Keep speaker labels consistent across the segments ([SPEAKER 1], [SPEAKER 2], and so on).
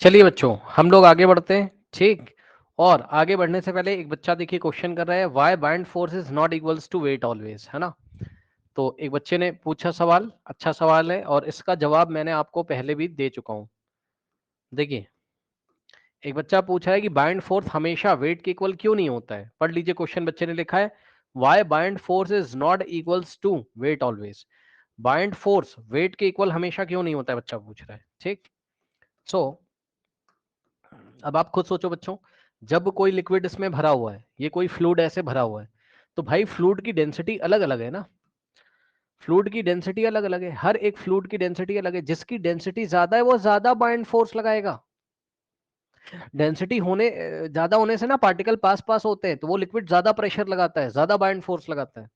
[SPEAKER 1] चलिए बच्चों, हम लोग आगे बढ़ते हैं। ठीक। और आगे बढ़ने से पहले एक बच्चा देखिए क्वेश्चन कर रहा है, why bind force is not equals to weight always, है ना। तो एक बच्चे ने पूछा सवाल, अच्छा सवाल है और इसका जवाब मैंने आपको पहले भी दे चुका हूं। देखिए, एक बच्चा पूछा है कि बाइंड फोर्स हमेशा वेट के इक्वल क्यों नहीं होता है। पढ़ लीजिए क्वेश्चन, बच्चे ने लिखा है why bind force is not equals to weight always. Bind force weight के इक्वल हमेशा क्यों नहीं होता है, बच्चा पूछ रहा है। ठीक। सो अब आप खुद सोचो बच्चों, जब कोई लिक्विड इसमें भरा हुआ है, ये कोई फ्लूइड ऐसे भरा हुआ है, तो भाई फ्लूइड की डेंसिटी अलग अलग है ना। फ्लूइड की डेंसिटी अलग अलग है, हर एक फ्लूइड की डेंसिटी अलग है। जिसकी डेंसिटी ज्यादा है वो ज्यादा बाइंड फोर्स लगाएगा। डेंसिटी होने ज्यादा होने से ना पार्टिकल पास पास होते हैं, तो वो लिक्विड ज्यादा प्रेशर लगाता है, ज्यादा बाइंड फोर्स लगाता है।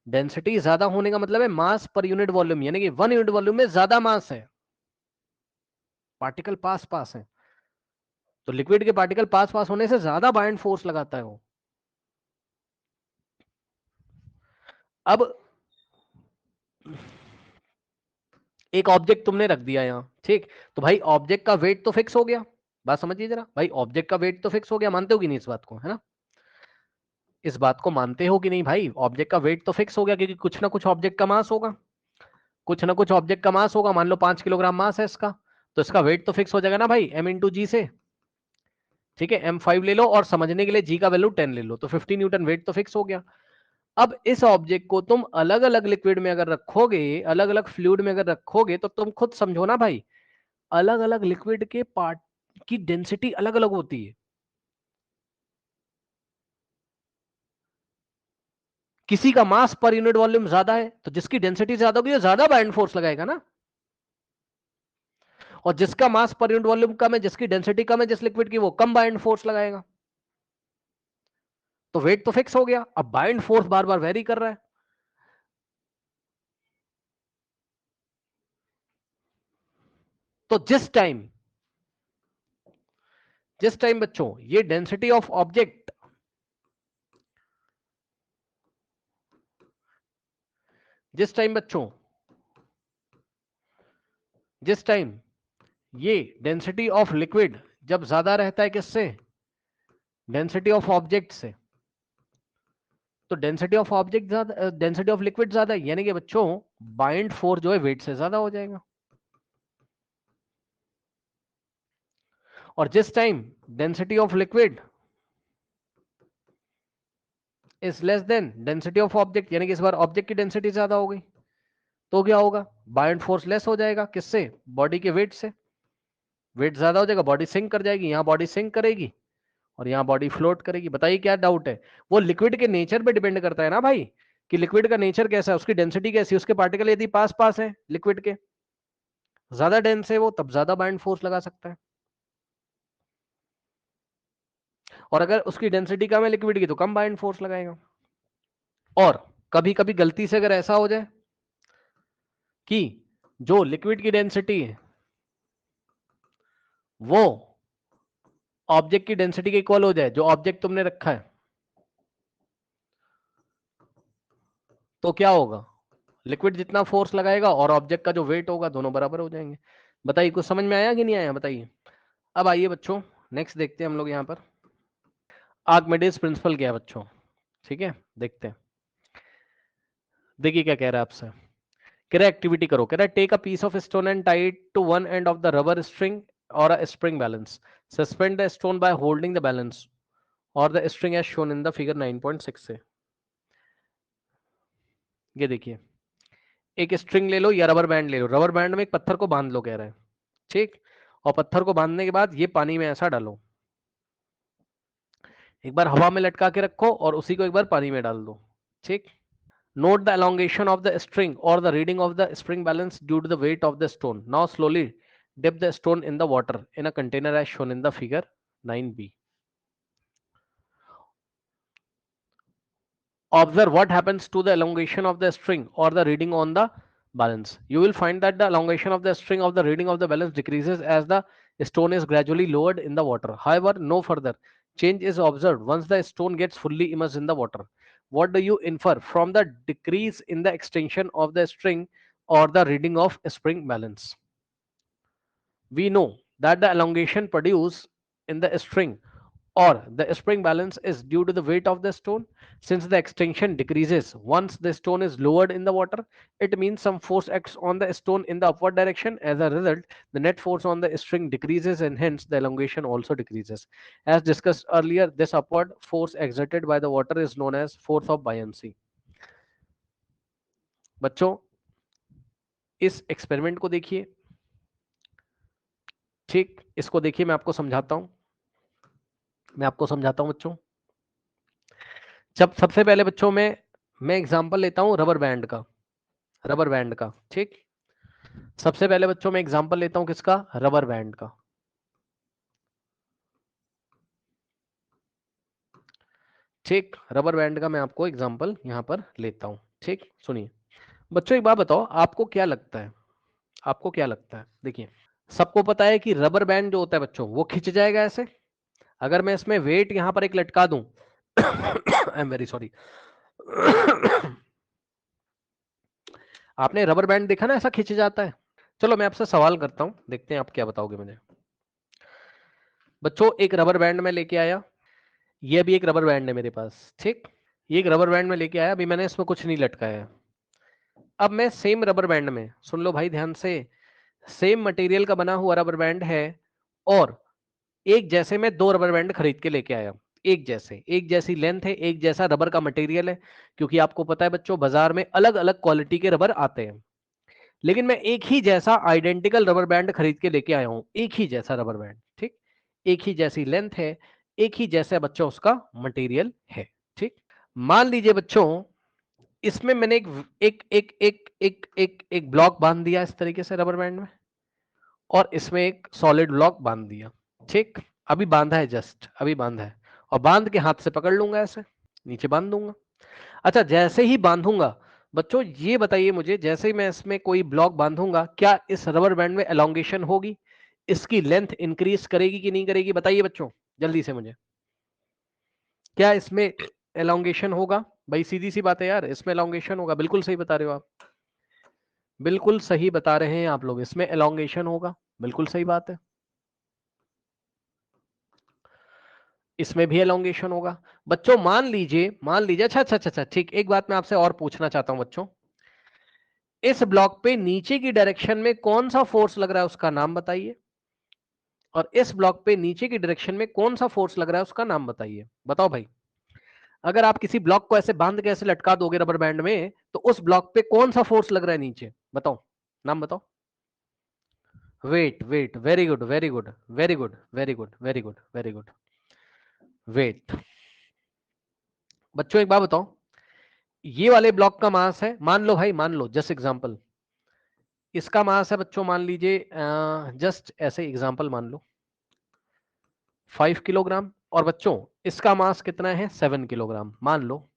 [SPEAKER 1] डेंसिटी ज्यादा होने का मतलब है मास पर यूनिट वॉल्यूम, यानी कि 1 यूनिट वॉल्यूम में ज्यादा मास है, पार्टिकल पास पास है। तो लिक्विड के पार्टिकल पास पास होने से ज्यादा बाइंड फोर्स लगाता है वो। अब एक ऑब्जेक्ट तुमने रख दिया यहाँ, ठीक। तो भाई ऑब्जेक्ट का वेट तो फिक्स हो गया। बात समझिए जरा, भाई ऑब्जेक्ट का वेट तो फिक्स हो गया, मानते हो कि नहीं इस बात को, है ना। इस बात को मानते हो कि नहीं भाई, ऑब्जेक्ट का वेट तो फिक्स हो गया, क्योंकि कुछ ना कुछ ऑब्जेक्ट का मास होगा। कुछ ना कुछ ऑब्जेक्ट का मास होगा, मान लो 5 किलोग्राम मास है इसका, तो इसका वेट तो फिक्स हो जाएगा ना भाई, m×g से। ठीक है, m5 ले लो और समझने के लिए g का वैल्यू 10 ले लो, तो 50 न्यूटन वेट तो फिक्स हो गया। अब इस ऑब्जेक्ट को तुम अलग अलग लिक्विड में अगर रखोगे, अलग अलग फ्लूइड में अगर रखोगे, तो तुम खुद समझो ना भाई, अलग अलग लिक्विड के पार्ट की डेंसिटी अलग अलग होती है। किसी का मास पर यूनिट वॉल्यूम ज्यादा है, तो जिसकी डेंसिटी ज्यादा होगी वो ज्यादा बाइंड फोर्स लगाएगा ना। और जिसका मास पर यूनिट वॉल्यूम कम है, जिसकी डेंसिटी कम है जिस लिक्विड की, वो कम बाइंड फोर्स लगाएगा। तो वेट तो फिक्स हो गया, अब बाइंड फोर्स बार बार वेरी कर रहा है। तो जिस टाइम बच्चों ये डेंसिटी ऑफ ऑब्जेक्ट, जिस टाइम बच्चों जिस टाइम ये डेंसिटी ऑफ लिक्विड जब ज्यादा रहता है किससे, डेंसिटी ऑफ ऑब्जेक्ट से, तो डेंसिटी ऑफ ऑब्जेक्ट ज्यादा, डेंसिटी ऑफ लिक्विड ज्यादा है, यानी कि बच्चों बाइंड फोर्स जो है वेट से ज्यादा हो जाएगा। और जिस time density of liquid is less than density of object, यानी कि इस बार ऑब्जेक्ट की डेंसिटी ज्यादा हो गई, तो क्या होगा, बाइंड फोर्स लेस हो जाएगा। किससे, बॉडी के वेट से। वेट ज्यादा हो जाएगा, बॉडी सिंक कर जाएगी, यहां बॉडी सिंक करेगी और यहाँ बॉडी फ्लोट करेगी। बताइए क्या डाउट है। वो लिक्विड के नेचर पे डिपेंड करता है ना भाई, कि लिक्विड का नेचर कैसा है, उसकी डेंसिटी कैसी है, उसके पार्टिकल यदि पास पास है लिक्विड के, ज्यादा डेंस है वो, तब ज्यादा बाइंड फोर्स लगा सकता है। और अगर उसकी डेंसिटी कम है लिक्विड की, तो कम बाइंड फोर्स लगाएगा। और कभी कभी गलती से अगर ऐसा हो जाए कि जो लिक्विड की डेंसिटी है वो ऑब्जेक्ट की डेंसिटी के इक्वल हो जाए, जो ऑब्जेक्ट तुमने रखा है, तो क्या होगा, लिक्विड जितना फोर्स लगाएगा और ऑब्जेक्ट का जो वेट होगा, दोनों बराबर हो जाएंगे। बताइए कुछ समझ में आया कि नहीं आया, बताइए। अब आइए बच्चों, नेक्स्ट देखते हैं हम लोग यहाँ पर आर्किमिडीज प्रिंसिपल क्या है बच्चों। ठीक है, देखते हैं। देखिए क्या कह रहा है आपसे, कह रहा है एक्टिविटी करो, कह रहा है take a piece of stone and tie it to one end of the rubber string और a spring balance, suspend the stone by holding the balance और the string as shown in the figure 9.6 से। ये देखिए, एक string ले लो या rubber band ले लो, rubber band में एक पत्थर को बांध लो कह रहे हैं। ठीक। और पत्थर को बांधने के बाद ये पानी में ऐसा डालो, एक बार हवा में लटका के रखो और उसी को एक बार पानी में डाल दो। ठीक। Note the elongation of the string or the reading of the spring balance due to the weight of the stone. Now slowly dip the stone in the water in a container as shown in the figure 9b. Observe what happens to the elongation of the string or the reading on the balance. You will find that the elongation of the string of the reading of the balance decreases as the stone is gradually lowered in the water. However, no further change is observed once the stone gets fully immersed in the water. What do you infer from the decrease in the extension of the string or the reading of spring balance? we know that the elongation produced in the string or the spring balance is due to the weight of the stone. Since the extension decreases once the stone is lowered in the water, it means some force acts on the stone in the upward direction. As a result, the net force on the string decreases and hence the elongation also decreases. As discussed earlier, this upward force exerted by the water is known as force of buoyancy. बच्चों, इस experiment को देखिए, ठीक, इसको देखिए, मैं आपको समझाता हूं, बच्चों। जब सबसे पहले बच्चों में मैं एग्जांपल लेता हूं रबर बैंड का, ठीक। सबसे पहले बच्चों में एग्जांपल लेता हूं किसका? रबर बैंड का। ठीक, रबर बैंड का मैं आपको एग्जांपल यहां पर लेता हूं। ठीक, सुनिए बच्चों, एक बात बताओ, आपको क्या लगता है, देखिए, सबको पता है कि रबर बैंड जो होता है बच्चों, वो खिंच जाएगा ऐसे। अगर मैं इसमें वेट यहां पर एक लटका दूं आई एम वेरी सॉरी आपने रबर बैंड देखा ना, ऐसा खिंच जाता है। चलो मैं आपसे सवाल करता हूं, देखते हैं आप क्या बताओगे मुझे। बच्चों, एक रबर बैंड में लेके आया, ये भी एक रबर बैंड है मेरे पास, ठीक। ये एक रबर बैंड में लेके आया, अभी मैंने इसमें कुछ नहीं लटकाया है। अब मैं सेम रबर बैंड में, सुन लो भाई ध्यान से, सेम मटेरियल का बना हुआ रबर बैंड है और एक जैसे मैं दो रबर बैंड खरीद के लेके आया, एक जैसी लेंथ है, एक जैसा रबर का मटेरियल है, क्योंकि आपको पता है बच्चों, बाजार में अलग अलग क्वालिटी के रबर आते हैं। लेकिन मैं एक ही जैसा आइडेंटिकल रबर बैंड खरीद के लेके आया हूं, एक ही जैसा रबर बैंड, ठीक, एक ही जैसी लेंथ है, एक ही जैसा बच्चों उसका मटेरियल है, ठीक। मान लीजिए बच्चों, इसमें मैंने एक ब्लॉक बांध दिया इस तरीके से रबर बैंड में, और इसमें एक सॉलिड ब्लॉक बांध दिया, ठीक। अभी बांधा है, जस्ट अभी बांधा है, और बांध के हाथ से पकड़ लूंगा, ऐसे नीचे बांध दूंगा। अच्छा, जैसे ही बांधूंगा बच्चों, ये बताइए मुझे, जैसे ही मैं इसमें कोई ब्लॉक बांधूंगा, क्या इस रबर बैंड में एलोंगेशन होगी? इसकी लेंथ इंक्रीज करेगी कि नहीं करेगी? बताइए बच्चों, जल्दी से मुझे, क्या इसमें एलोंगेशन होगा? भाई सीधी सी बात है यार, इसमें एलोंगेशन होगा, बिल्कुल सही बता रहे हो आप, बिल्कुल सही बता रहे हैं आप लोग, इसमें एलोंगेशन होगा, बिल्कुल सही बात है, इसमें भी एलोंगेशन होगा। बच्चों मान लीजिए, अच्छा अच्छा अच्छा अच्छा, ठीक, एक बात मैं आपसे और पूछना चाहता हूं बच्चों, इस ब्लॉक पे नीचे की डायरेक्शन में कौन सा फोर्स लग रहा है, उसका नाम बताइए। और इस ब्लॉक पे नीचे की डायरेक्शन में कौन सा फोर्स लग रहा है, उसका नाम बताइए। बताओ भाई, अगर आप किसी ब्लॉक को ऐसे बांध के ऐसे लटका दोगे रबर बैंड में, तो उस ब्लॉक पे कौन सा फोर्स लग रहा है नीचे? बताओ, नाम बताओ। Wait, wait, very good, very good, very good, very good, very good, very good, wait. बच्चों एक बात बताओ, ये वाले ब्लॉक का मास है, मान लो भाई, मान लो, जस्ट एग्जांपल, इसका मास है बच्चों, मान लीजिए, जस्ट ऐसे एग्जांपल मान लो 5 किलोग्राम, और बच्चों इसका मास कितना है? 7 किलोग्राम मान लो।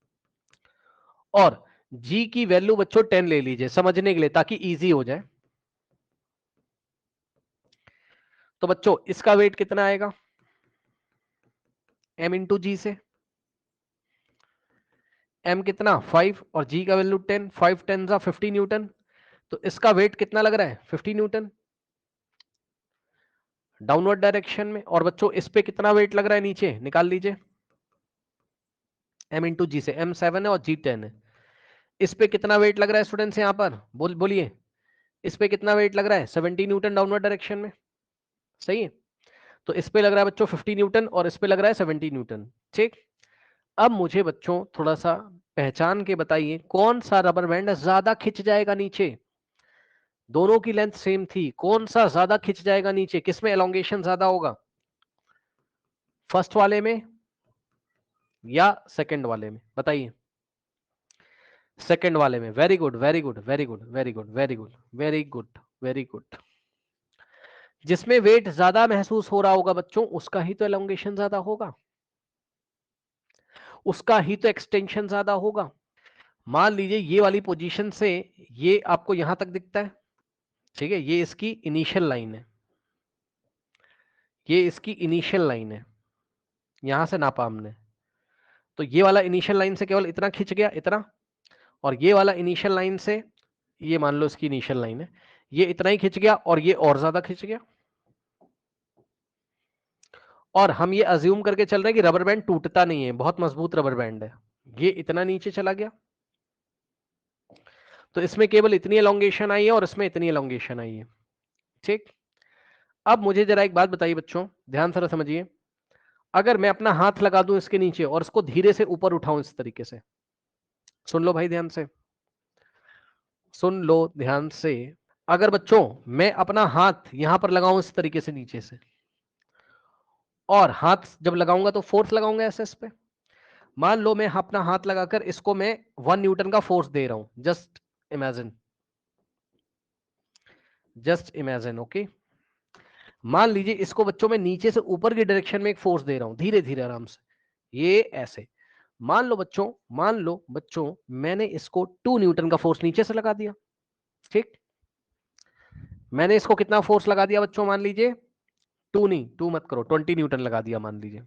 [SPEAKER 1] और जी की वैल्यू बच्चों 10 ले लीजिए समझने के लिए, ताकि इजी हो जाए। तो बच्चों इसका वेट कितना आएगा? m इंटू जी से, m कितना 5 और g का वैल्यू 10, 5 10 जा 50 न्यूटन, तो इसका वेट कितना लग रहा है? 50 न्यूटन डाउनवर्ड डायरेक्शन में। और बच्चों इस पे कितना वेट लग रहा है नीचे? निकाल लीजिए, m इंटू जी से, m 7 है और g 10 है, इस पे कितना वेट लग रहा है स्टूडेंट्स यहाँ पर? बोलिए, इस पे कितना वेट लग रहा है? 70 न्यूटन डाउनवर्ड डायरेक्शन में, सही है। तो इस पे लग रहा है बच्चों 50 न्यूटन और इस पे लग रहा है 70 न्यूटन, ठीक। अब मुझे बच्चों थोड़ा सा पहचान के बताइए, कौन सा रबर बैंड ज्यादा खिंच जाएगा नीचे? दोनों की लेंथ सेम थी, कौन सा ज्यादा खिंच जाएगा नीचे? किसमें एलोंगेशन ज्यादा होगा? फर्स्ट वाले में या सेकंड वाले में? बताइए। सेकंड वाले में, very good, very good, very good, very good, very good, very good, very good. जिसमें वेट ज्यादा महसूस हो रहा होगा बच्चों, उसका ही तो एलोंगेशन ज्यादा होगा, उसका ही तो एक्सटेंशन ज्यादा होगा। मान लीजिए ये वाली पोजीशन से ये आपको यहां तक दिखता है, ठीक है, ये इसकी इनिशियल लाइन है, ये इसकी इनिशियल लाइन है, यहां से नापा हमने। तो ये वाला इनिशियल लाइन से केवल इतना खिंच गया, इतना, और ये वाला इनिशियल लाइन से, ये मान लो इसकी इनिशियल लाइन है, ये इतना ही खिंच गया और ये और ज्यादा खिंच गया, और हम ये अज्यूम करके चल रहे हैं कि रबर बैंड टूटता नहीं है, बहुत मजबूत रबर बैंड है, ये इतना नीचे चला गया, तो इसमें केवल इतनी एलोंगेशन आई है और इसमें इतनी एलोंगेशन आई है। ठीक, अब मुझे जरा एक बात बताइए बच्चों, ध्यान से समझिए, अगर मैं अपना हाथ लगा दूं इसके नीचे और इसको धीरे से ऊपर उठाऊं इस तरीके से, सुन लो भाई ध्यान से, सुन लो ध्यान से, अगर बच्चों मैं अपना हाथ यहां पर लगाऊं इस तरीके से नीचे से, और हाथ जब लगाऊंगा तो फोर्स लगाऊंगा ऐसे इस पे, मान लो मैं अपना हाथ लगाकर इसको मैं 1 न्यूटन का फोर्स दे रहा हूं, just imagine, just imagine, okay. मान लीजिए इसको बच्चों में नीचे से ऊपर की डायरेक्शन में एक फोर्स दे रहा हूं, धीरे धीरे आराम से, ये ऐसे, मान लो बच्चों मैंने इसको 2 न्यूटन का फोर्स नीचे से लगा दिया। ठीक, मैंने इसको कितना फोर्स लगा दिया बच्चों, मान लीजिए 2 नहीं, 2 मत करो, 20 न्यूटन लगा दिया, मान लीजिए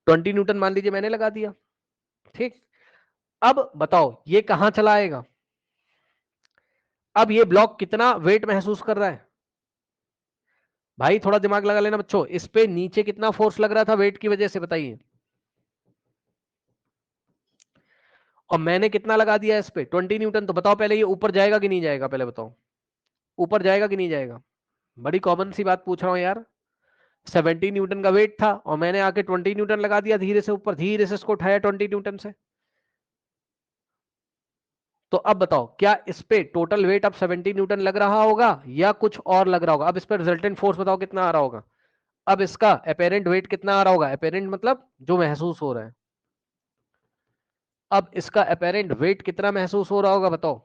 [SPEAKER 1] 20 न्यूटन मान लीजिए मैंने लगा दिया। ठीक, अब बताओ ये कहां चला आएगा, अब ये ब्लॉक कितना वेट महसूस कर रहा है, भाई थोड़ा दिमाग लगा लेना बच्चों, इस पे नीचे कितना फोर्स लग रहा था वेट की वजह से, बताइए, और मैंने कितना लगा दिया इस पे 20 न्यूटन, तो बताओ पहले ये ऊपर जाएगा कि नहीं जाएगा, पहले बताओ ऊपर जाएगा कि नहीं जाएगा, बड़ी कॉमन सी बात पूछ रहा हूं यार, 70 न्यूटन का वेट था और मैंने आके 20 न्यूटन लगा दिया धीरे से ऊपर, धीरे से इसको उठाया 20 न्यूटन से, तो अब बताओ क्या इस पे टोटल वेट अब 70 न्यूटन लग रहा होगा या कुछ और लग रहा होगा, अब इस पे रिजल्टेंट फोर्स बताओ कितना आ रहा होगा, अब इसका अपेरेंट वेट कितना आ रहा होगा, अपेरेंट मतलब जो महसूस हो रहा है, अब इसका अपेरेंट वेट कितना महसूस हो रहा होगा बताओ,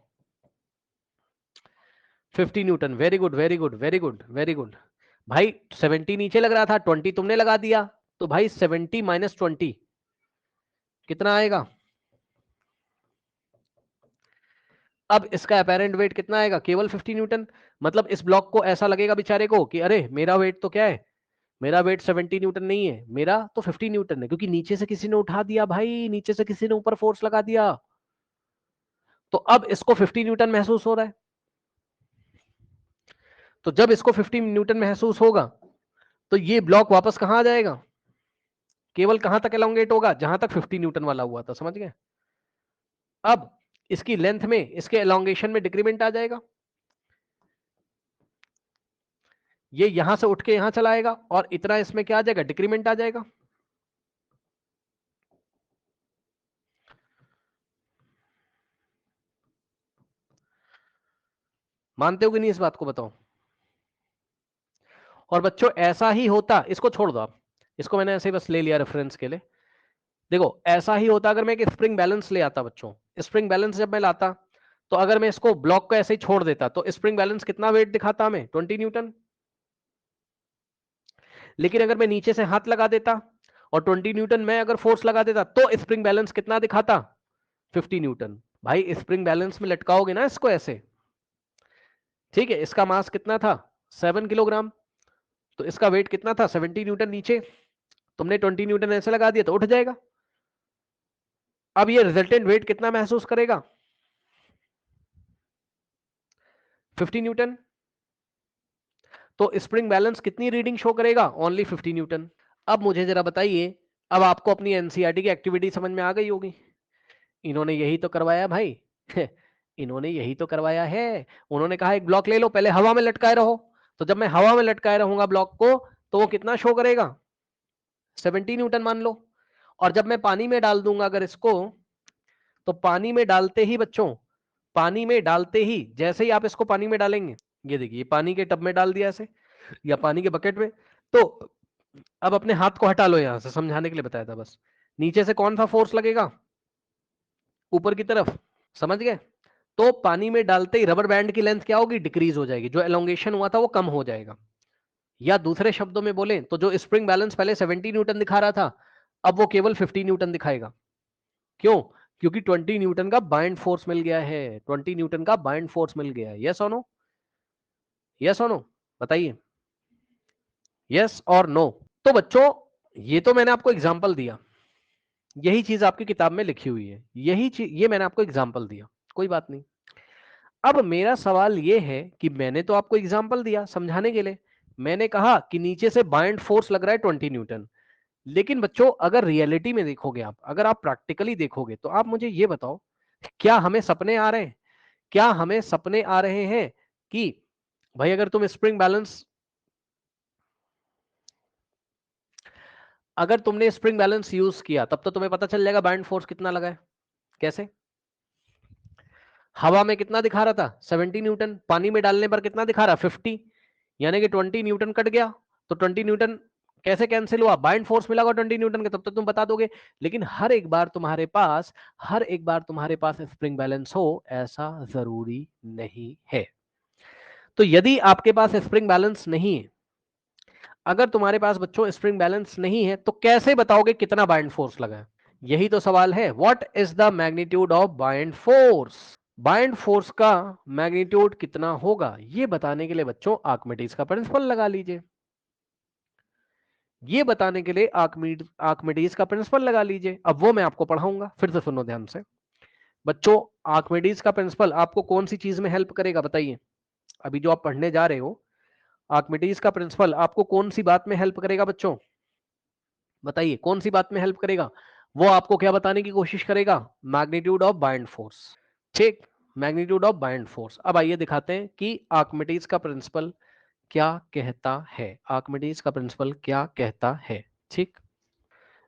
[SPEAKER 1] 50 Newton, very good very good very good very good, भाई 70 नीचे लग रहा था, 20 तुमने लगा दिया, तो भाई 70 माइनस 20 कितना आएगा, अब इसका अपेरेंट वेट कितना आएगा, केवल 50 न्यूटन, मतलब इस ब्लॉक को ऐसा लगेगा बेचारे को कि अरे मेरा वेट तो क्या है, मेरा वेट 70 न्यूटन नहीं है, मेरा तो 50 न्यूटन है, क्योंकि नीचे से किसी ने उठा दिया भाई, नीचे से किसी ने ऊपर फोर्स लगा दिया, तो अब इसको 50 न्यूटन महसूस हो रहा है, तो जब इसको 50 न्यूटन महसूस होगा तो ये ब्लॉक वापस कहां आ जाएगा, केवल कहां तक एलोंगेट होगा, जहां तक 50 न्यूटन वाला हुआ था, समझ गए, अब इसकी लेंथ में, इसके एलोंगेशन में डिक्रीमेंट आ जाएगा, ये यहां से उठ के यहां चला आएगा और इतना इसमें क्या आ जाएगा, डिक्रीमेंट आ जाएगा, मानते हो कि नहीं इस बात को, बताओ। और बच्चों ऐसा ही होता, इसको छोड़ दो आप, इसको मैंने ऐसे ही बस ले लिया रेफरेंस के लिए, देखो ऐसा ही होता अगर मैं एक स्प्रिंग बैलेंस ले आता बच्चों, स्प्रिंग बैलेंस जब मैं लाता, तो अगर मैं इसको ब्लॉक को ऐसे ही छोड़ देता तो स्प्रिंग बैलेंस कितना वेट दिखाता हमें, 20 न्यूटन, लेकिन अगर मैं नीचे से हाथ लगा देता और 20 न्यूटन मैं अगर फोर्स लगा देता तो स्प्रिंग बैलेंस कितना दिखाता, 50 न्यूटन, भाई स्प्रिंग बैलेंस में लटकाओगे ना इसको ऐसे, ठीक है, इसका मास कितना था 7 किलोग्राम, तो इसका वेट कितना था 70 न्यूटन, नीचे तुमने 20 न्यूटन ऐसे लगा दिया तो उठ जाएगा, अब ये रिजल्टेंट वेट कितना महसूस करेगा, 50 न्यूटन, तो स्प्रिंग बैलेंस कितनी रीडिंग शो करेगा, ओनली 50 न्यूटन। अब मुझे जरा बताइए, अब आपको अपनी एनसीईआरटी की एक्टिविटी समझ में आ गई होगी, इन्होंने यही तो करवाया भाई इन्होंने यही तो करवाया है, उन्होंने कहा एक ब्लॉक ले लो, पहले हवा में लटकाए रहो, तो जब मैं हवा में लटकाए रहूंगा ब्लॉक को तो वो कितना शो करेगा, 70 न्यूटन मान लो, और जब मैं पानी में डाल दूंगा अगर इसको, तो पानी में डालते ही बच्चों, पानी में डालते ही जैसे ही आप इसको पानी में डालेंगे, ये देखिए पानी के टब में डाल दिया ऐसे या पानी के बकेट में, तो अब अपने हाथ को हटा लो, यहां से समझाने के लिए बताया था बस, नीचे से कौन सा फोर्स लगेगा, ऊपर की तरफ, समझ गए, तो पानी में डालते ही रबर बैंड की लेंथ क्या होगी, डिक्रीज हो जाएगी, जो एलोंगेशन हुआ था वो कम हो जाएगा, या दूसरे शब्दों में बोले तो जो स्प्रिंग बैलेंस पहले 70 न्यूटन दिखा रहा था अब वो केवल 50 न्यूटन दिखाएगा, क्यों, क्योंकि 20 न्यूटन का बाइंड फोर्स मिल गया है, 20 न्यूटन का बाइंड फोर्स मिल गया है, यस और नो, यस और नो, बताइए, यस और नो। तो बच्चों ये तो मैंने आपको एग्जांपल दिया, यही चीज आपकी किताब में लिखी हुई है, यही चीज, ये मैंने आपको एग्जांपल दिया, कोई बात नहीं, अब मेरा सवाल ये है कि मैंने तो आपको एग्जांपल दिया समझाने के लिए, मैंने कहा कि नीचे से बाइंड फोर्स लग रहा है 20 न्यूटन, लेकिन बच्चों अगर रियलिटी में देखोगे आप, अगर आप प्रैक्टिकली देखोगे, तो आप मुझे ये बताओ, क्या हमें सपने आ रहे हैं, क्या हमें सपने आ रहे हैं कि भाई अगर तुम स्प्रिंग बैलेंस, अगर तुमने स्प्रिंग बैलेंस यूज किया तब तो तुम्हें पता चल जाएगा बाइंड फोर्स कितना लगा है। कैसे? हवा में कितना दिखा रहा था 70 न्यूटन, पानी में डालने पर कितना दिखा रहा 50, यानी कि 20 न्यूटन कट गया। तो 20 न्यूटन कैसे कैंसिल हुआ, बाइंड फोर्स मिला होगा 20 न्यूटन का, तब तो तुम बता दोगे। लेकिन हर एक बार तुम्हारे पास, हर एक बार तुम्हारे पास स्प्रिंग बैलेंस हो ऐसा जरूरी नहीं है। तो यदि आपके पास स्प्रिंग बैलेंस नहीं है, अगर तुम्हारे पास बच्चों स्प्रिंग बैलेंस नहीं है, तो कैसे बताओगे कितना बाइंड फोर्स लगा है? यही तो सवाल है, what is the magnitude of bind force. Bind force का मैग्नीट्यूड कितना होगा, ये बताने के लिए बच्चों आर्किमिडीज का प्रिंसिपल लगा लीजिए। ये बताने के लिए आर्किमिडीज का प्रिंसिपल लगा लीजिए। अब वो मैं आपको पढ़ाऊंगा, फिर से सुनो ध्यान से बच्चों। आर्किमिडीज का प्रिंसिपल आपको कौन सी चीज में हेल्प करेगा बताइए? अभी जो आप पढ़ने जा रहे हो, आर्किमिडीज का प्रिंसिपल आपको कौन सी बात में हेल्प करेगा बच्चों? बताइए कौन सी बात में हेल्प करेगा? वो आपको क्या बताने की कोशिश करेगा? Magnitude of bind force. ठीक, मैग्नीट्यूड ऑफ बाइंड फोर्स। अब आइए दिखाते हैं कि आर्किमिडीज का प्रिंसिपल क्या कहता है। आर्किमिडीज का प्रिंसिपल क्या कहता है? ठीक,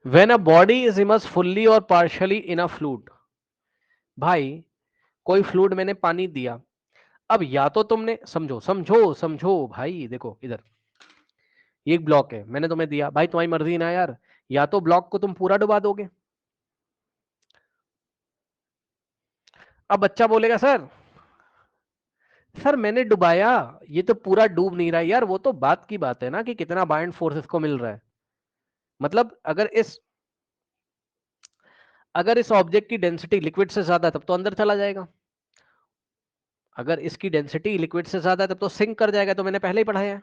[SPEAKER 1] when a body is immerse fully और पार्शियली इन अ फ्लूइड। भाई कोई फ्लूइड मैंने पानी दिया, अब या तो तुमने, समझो समझो समझो भाई, देखो इधर ये एक ब्लॉक है, मैंने तुम्हें दिया, भाई तुम्हारी मर्जी ना यार, या तो ब्लॉक को तुम पूरा डुबा दोगे। अब बच्चा बोलेगा सर, सर मैंने डुबाया, ये तो पूरा डूब नहीं रहा है। यार वो तो बात की बात है ना कि कितना बाइंड फोर्स इसको मिल रहा है। मतलब अगर इस ऑब्जेक्ट की डेंसिटी लिक्विड से ज्यादा है तब तो अंदर चला जाएगा, अगर इसकी डेंसिटी लिक्विड से ज्यादा है तब तो सिंक कर जाएगा, तो मैंने पहले ही पढ़ाया है।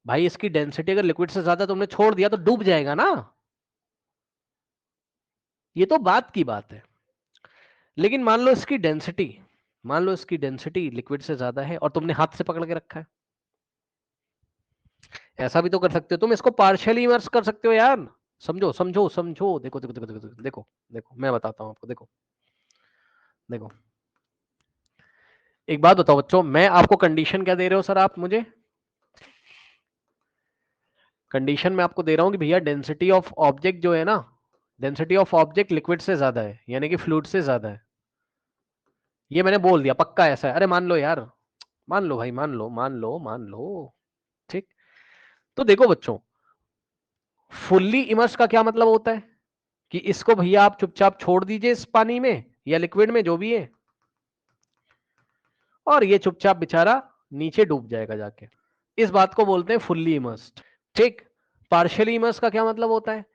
[SPEAKER 1] भाई इसकी डेंसिटी अगर लिक्विड से ज्यादा तुमने छोड़ दिया तो डूब जाएगा ना, ये तो बात की बात है। लेकिन मान लो इसकी डेंसिटी लिक्विड से ज्यादा है और तुमने हाथ से पकड़ के रखा है, ऐसा भी तो कर सकते हो तुम, इसको पार्शियली इमर्स कर सकते हो यार। समझो समझो समझो, देखो देखो देखो देखो देखो देखो देखो मैं बताता हूं आपको, देखो देखो। एक बात बताओ बच्चों, मैं आपको कंडीशन क्या दे रहे हो सर आप मुझे? कंडीशन मैं आपको दे रहा हूं कि भैया डेंसिटी ऑफ ऑब्जेक्ट जो है ना, डेंसिटी ऑफ ऑब्जेक्ट लिक्विड से ज्यादा है, यानी कि फ्लूइड से ज्यादा है। ये मैंने बोल दिया, पक्का ऐसा है। अरे मान लो यार, मान लो भाई, मान लो मान लो मान लो। ठीक, तो देखो बच्चों, फुल्ली इमर्स का क्या मतलब होता है कि इसको भैया आप चुपचाप छोड़ दीजिए इस पानी में या लिक्विड में जो भी है, और ये चुपचाप बेचारा नीचे डूब जाएगा जाके। इस बात को बोलते हैं फुल्ली इमर्स्ड। ठीक, पार्शियली इमर्स का क्या मतलब होता है?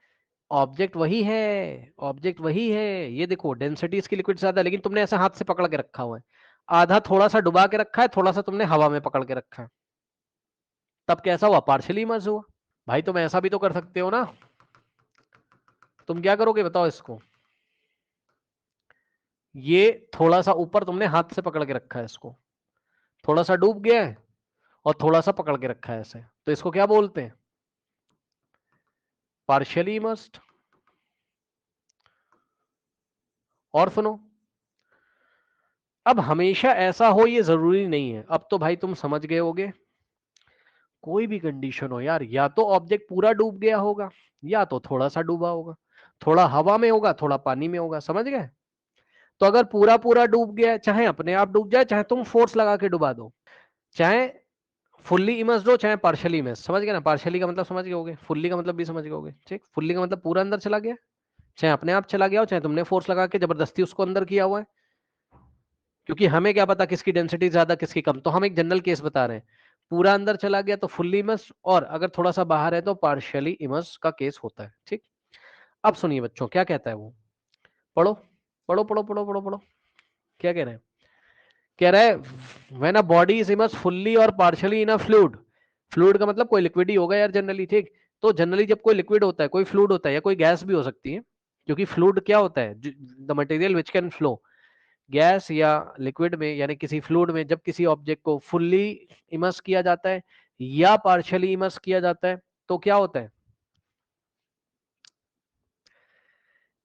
[SPEAKER 1] ऑब्जेक्ट वही है, ऑब्जेक्ट वही है, ये देखो डेंसिटी इसकी लिक्विड से ज्यादा है, लेकिन तुमने ऐसे हाथ से पकड़ के रखा हुआ है, आधा थोड़ा सा डुबा के रखा है, थोड़ा सा तुमने हवा में पकड़ के रखा है, तब कैसा हुआ? पार्शियली इमर्स हुआ। भाई तुम ऐसा भी तो कर सकते हो ना, तुम क्या करोगे बताओ इसको, ये थोड़ा सा ऊपर तुमने हाथ से पकड़ के रखा है, इसको थोड़ा सा डूब गया है और थोड़ा सा पकड़ के रखा है ऐसे, तो इसको क्या बोलते हैं? Partially immersed. और सुनो, अब हमेशा ऐसा हो ये जरूरी नहीं है, अब तो भाई तुम समझ गए होगे, कोई भी कंडीशन हो यार, या तो ऑब्जेक्ट पूरा डूब गया होगा या तो थोड़ा सा डूबा होगा, थोड़ा हवा में होगा थोड़ा पानी में होगा, समझ गए? तो अगर पूरा पूरा डूब गया है, चाहे अपने आप डूब जाए चाहे तुम फोर्स लगा के डुबा दो, चाहे फुल्ली इमर्स्ड हो चाहे पार्शियली इमर्स्ड, समझ गए ना? पार्शियली का मतलब समझ गए होगे, फुल्ली का मतलब भी समझ गए होगे। ठीक, फुल्ली का मतलब पूरा अंदर चला गया, चाहे अपने आप चला गया हो चाहे तुमने फोर्स लगा के जबरदस्ती उसको अंदर किया हुआ है, क्योंकि हमें क्या पता किसकी डेंसिटी ज्यादा किसकी कम, तो हम एक जनरल केस बता रहे हैं। पूरा अंदर चला गया तो फुल्ली इमर्स, और अगर थोड़ा सा बाहर है तो पार्शियली इमर्स का केस होता है। ठीक, अब सुनिए बच्चों क्या कहता है वो, पढ़ो पढ़ो पढ़ो पढ़ो पढ़ो पढ़ो, क्या कह रहे हैं? कह रहा है when a body is immerse fully और partially in a fluid, fluid का मतलब कोई लिक्विड ही होगा यार जनरली। ठीक, तो जनरली जब कोई लिक्विड होता है, कोई फ्लूइड होता है या कोई गैस भी हो सकती है, क्योंकि फ्लूइड क्या होता है? The material which can flow, gas या लिक्विड में यानी किसी फ्लूइड में जब किसी ऑब्जेक्ट को फुल्ली इमर्स किया जाता है या पार्शियली इमर्स किया जाता है तो क्या होता है,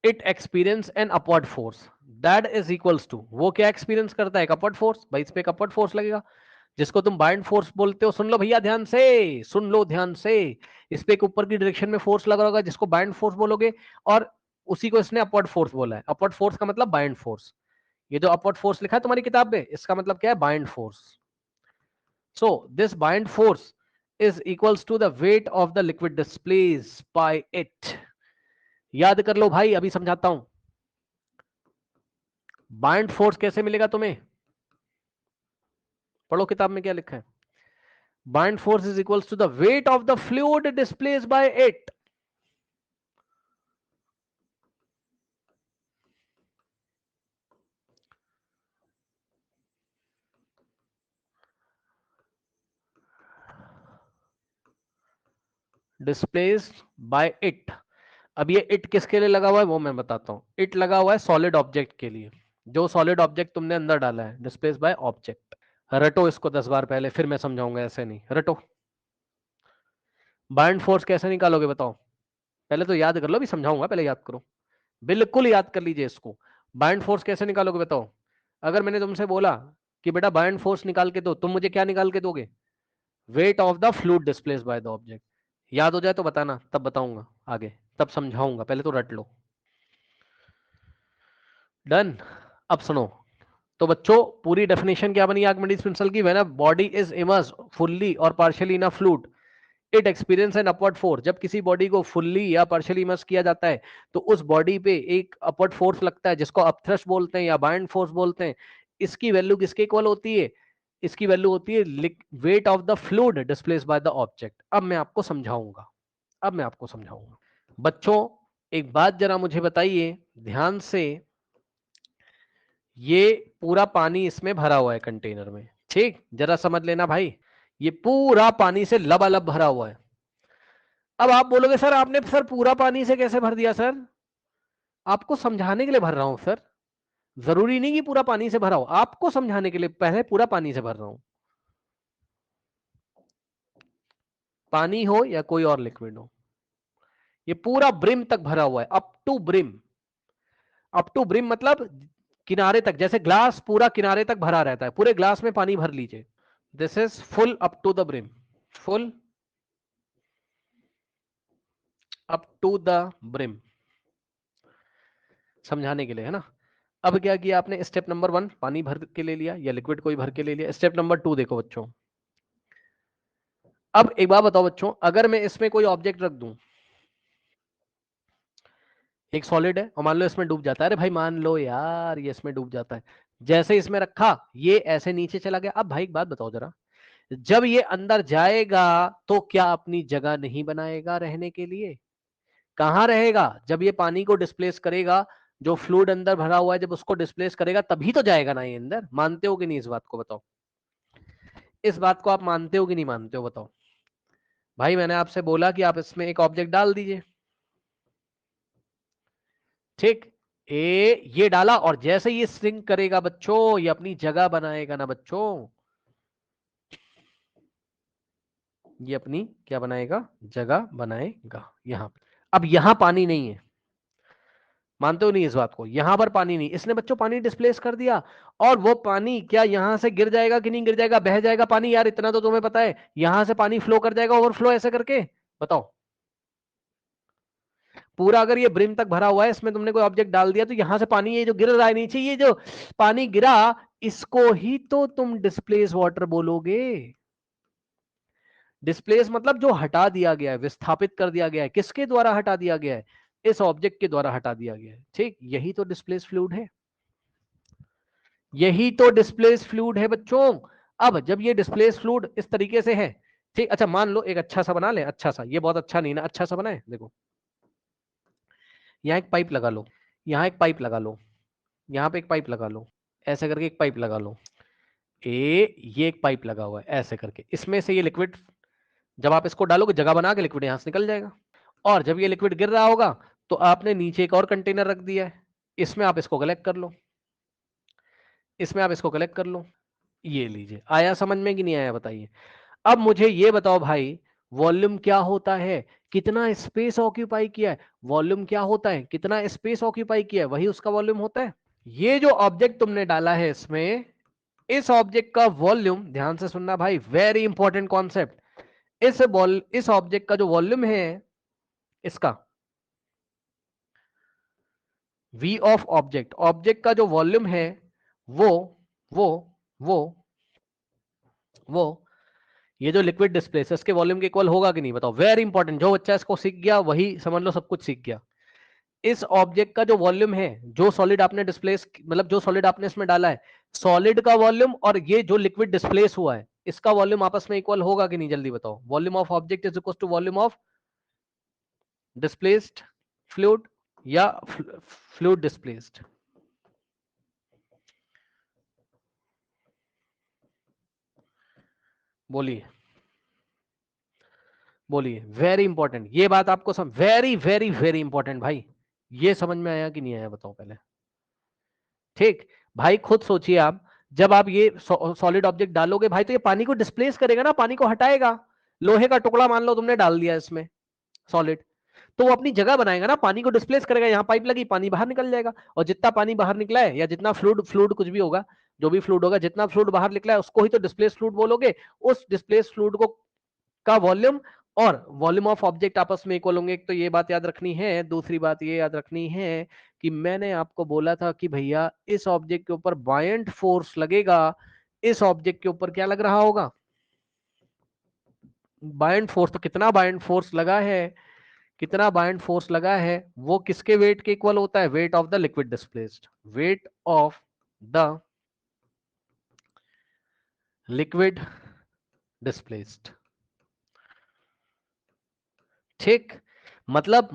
[SPEAKER 1] it experience an upward force that is equals to, वो क्या एक्सपीरियंस करता है, अपवर्ड फोर्स। भाई इस पे अपवर्ड फोर्स लगेगा, जिसको तुम बाइंड फोर्स बोलते हो। सुन लो भैया ध्यान से, सुन लो ध्यान से। इस पे एक ऊपर की डायरेक्शन में फोर्स लगा होगा जिसको बाइंड फोर्स बोलोगे, और उसी को इसने अपवर्ड फोर्स बोला है। अपवर्ड फोर्स का मतलब बाइंड फोर्स। ये जो अपवर्ड फोर्स लिखा है तुम्हारी किताब में, इसका मतलब क्या है, bind force. So this bind force is equals to the weight of the liquid displace by it. याद कर लो भाई, अभी समझाता हूं। बाइंड फोर्स कैसे मिलेगा तुम्हें, पढ़ो किताब में क्या लिखा है। Bind force is equals to the weight of the fluid displace by it. Displaced by it. अब ये इट किसके लिए लगा हुआ है वो मैं बताता हूं। इट लगा हुआ है सॉलिड ऑब्जेक्ट के लिए, जो सॉलिड ऑब्जेक्ट तुमने अंदर डाला है, डिस्प्लेस बाय ऑब्जेक्ट। रटो इसको 10 बार पहले, फिर मैं समझाऊंगा, ऐसे नहीं रटो। बाइंड फोर्स कैसे निकालोगे बताओ, पहले तो याद कर लो, भी समझाऊंगा, पहले याद करो, बिल्कुल याद कर लीजिए इसको। बाइंड फोर्स कैसे निकालोगे बताओ। अगर मैंने तुमसे बोला कि बेटा बाइंड फोर्स निकाल के दो, तुम मुझे क्या निकाल के दोगे, wait of the fluid displace by the object. याद हो जाए तो बताना, तब बताऊंगा आगे, तब समझाऊंगा, पहले तो रट लो। डन। अब सुनो, तो बच्चों पूरी डेफिनेशन क्या बनी आर्किमिडीज प्रिंसिपल की, when a body is immerse fully और partially in a fluid it experience an upward force. जब किसी बॉडी को फुल्ली या पार्शियली इमर्स किया जाता है तो उस बॉडी पे एक अपवर्ड फोर्स लगता है, जिसको अपथ्रस्ट बोलते हैं या बाइंड फोर्स बोलते हैं। इसकी वैल्यू किसके इक्वल होती है, इसकी वैल्यू होती है wait of the fluid displaced by the object. अब मैं आपको समझाऊंगा, अब मैं आपको समझाऊंगा। बच्चों एक बात जरा मुझे बताइए ध्यान से, ये पूरा पानी इसमें भरा हुआ है कंटेनर में, ठीक, जरा समझ लेना भाई, ये पूरा पानी से लबालब भरा हुआ है। अब आप बोलोगे सर आपने सर पूरा पानी से कैसे भर दिया सर, आपको समझाने के लिए भर रहा हूं सर, जरूरी नहीं कि पूरा पानी से भरा हो, आपको समझाने के लिए पहले पूरा पानी से भर रहा हूं। पानी हो या कोई और लिक्विड हो, ये पूरा ब्रिम तक भरा हुआ है, up to brim. Up to brim मतलब किनारे तक, जैसे ग्लास पूरा किनारे तक भरा रहता है, पूरे ग्लास में पानी भर लीजिए, this is full up to the brim, full up to the brim, समझाने के लिए है ना। अब क्या किया आपने, स्टेप नंबर 1 पानी भर के ले लिया या लिक्विड कोई भर के ले लिया। स्टेप नंबर 2 देखो बच्चों, अब एक बात बताओ बच्चों, अगर मैं इसमें कोई ऑब्जेक्ट रख दूं, एक सॉलिड है और मान लो इसमें डूब जाता है, अरे भाई मान लो यार ये इसमें डूब जाता है, जैसे इसमें रखा ये ऐसे नीचे चला गया। अब भाई एक बात बताओ जरा, जब ये अंदर जाएगा तो क्या अपनी जगह नहीं बनाएगा रहने के लिए, कहां रहेगा, जब ये पानी को डिस्प्लेस करेगा, जो फ्लूइड अंदर भरा हुआ है जब उसको डिस्प्लेस करेगा तभी तो जाएगा ना ये अंदर। मानते हो कि नहीं इस बात को बताओ, इस बात को आप मानते हो कि नहीं मानते हो बताओ। भाई मैंने आपसे बोला कि आप इसमें एक ऑब्जेक्ट डाल दीजिए, ठीक, ये डाला और जैसे ये सिंक करेगा बच्चों, ये अपनी जगह बनाएगा ना बच्चों, ये अपनी क्या बनाएगा, जगह बनाएगा यहां पे। अब यहां पानी नहीं है, मानते हो नहीं इस बात को, यहां पर पानी नहीं, इसने बच्चों पानी डिस्प्लेस कर दिया, और वो पानी क्या यहां से गिर जाएगा कि नहीं गिर जाएगा, बह जाएगा पानी, यार इतना तो तुम्हें पता है, यहां से पानी फ्लो कर जाएगा, ओवरफ्लो ऐसे करके, बताओ। पूरा अगर ये ब्रिम तक भरा हुआ है, इसमें तुमने कोई ऑब्जेक्ट डाल दिया, तो यहां से पानी ये जो गिर रहा है नीचे, ये जो पानी गिरा, इसको ही तो तुम डिस्प्लेस वाटर बोलोगे। डिस्प्लेस मतलब जो हटा दिया गया है, विस्थापित कर दिया गया है, किसके द्वारा हटा दिया गया है, इस ऑब्जेक्ट के द्वारा हटा दिया गया है, ठीक, यही तो डिस्प्लेस फ्लूइड है, यही तो डिस्प्लेस फ्लूइड है बच्चों। अब जब ये डिस्प्लेस फ्लूइड इस तरीके से है, ठीक, अच्छा मान लो एक अच्छा सा बना ले, अच्छा सा, ये बहुत अच्छा नहीं ना, अच्छा सा बनाए, देखो यहाँ एक पाइप लगा लो, यहाँ एक पाइप लगा लो, यहाँ पे एक पाइप लगा लो, ऐसे करके एक पाइप लगा लो, ये एक पाइप लगा हुआ है ऐसे करके, इसमें से ये लिक्विड जब आप इसको डालोगे जगह बना के लिक्विड यहां से निकल जाएगा, और जब ये लिक्विड गिर रहा होगा तो आपने नीचे एक और कंटेनर रख दिया है, इसमें आप इसको कलेक्ट कर लो, इसमें आप इसको कलेक्ट कर लो, ये लीजिए। आया समझ में कि नहीं आया बताइए। अब मुझे ये बताओ भाई, वॉल्यूम क्या होता है, कितना स्पेस ऑक्यूपाई किया है। वॉल्यूम क्या होता है, कितना स्पेस ऑक्यूपाई किया है, वही उसका वॉल्यूम होता है। ये जो ऑब्जेक्ट तुमने डाला है इसमें, इस ऑब्जेक्ट का वॉल्यूम, ध्यान से सुनना भाई, वेरी इंपॉर्टेंट कॉन्सेप्ट, इस ऑब्जेक्ट का जो वॉल्यूम है, इसका वी ऑफ ऑब्जेक्ट, ऑब्जेक्ट का जो वॉल्यूम है वो वो वो वो ये जो लिक्विड डिस्प्लेस है इसके वॉल्यूम के इक्वल होगा कि नहीं, बताओ। वेरी इंपॉर्टेंट, जो बच्चा इसको सीख गया वही समझ लो सब कुछ सीख गया। इस ऑब्जेक्ट का जो वॉल्यूम है, जो सॉलिड आपने डिस्प्लेस, मतलब जो सॉलिड आपने इसमें डाला है, सॉलिड का वॉल्यूम और ये जो लिक्विड डिस्प्लेस हुआ है, इसका वॉल्यूम आपस में इक्वल होगा कि नहीं, जल्दी बताओ। Volume of object is equal to volume of displaced fluid या फ्लूइड डिस्प्लेस्ड। बोलिए बोलिए, वेरी इंपॉर्टेंट ये बात आपको वेरी वेरी वेरी इंपॉर्टेंट भाई, ये समझ में आया कि नहीं आया, बताओ पहले। ठीक भाई, खुद सोचिए आप, जब आप ये सॉलिड ऑब्जेक्ट डालोगे भाई, तो ये पानी को डिस्प्लेस करेगा ना, पानी को हटाएगा। लोहे का टुकड़ा मान लो तुमने डाल दिया इसमें सॉलिड, तो वो अपनी जगह बनाएगा ना, पानी को डिस्प्लेस करेगा। यहाँ पाइप लगी, पानी बाहर निकल जाएगा, और जितना पानी बाहर निकला है, या जितना फ्लूइड फ्लूइड कुछ भी होगा, जो भी फ्लूइड होगा, जितना फ्लूइड बाहर निकला है उसको ही तो डिस्प्लेस फ्लूइड बोलोगे। उस डिस्प्लेस फ्लूइड को का वॉल्यूम और वॉल्यूम ऑफ ऑब्जेक्ट आपस में इक्वल होंगे। एक तो ये बात याद रखनी है, दूसरी बात ये याद रखनी है कि मैंने आपको बोला था कि भैया इस ऑब्जेक्ट के ऊपर बायंट फोर्स लगेगा, इस ऑब्जेक्ट के ऊपर क्या लग रहा होगा, बायंट फोर्स। तो कितना बायंट फोर्स लगा है, कितना बायंट फोर्स लगा है, वो किसके वेट के इक्वल होता है, wait of the liquid displaced, wait of the liquid displaced. ठीक, मतलब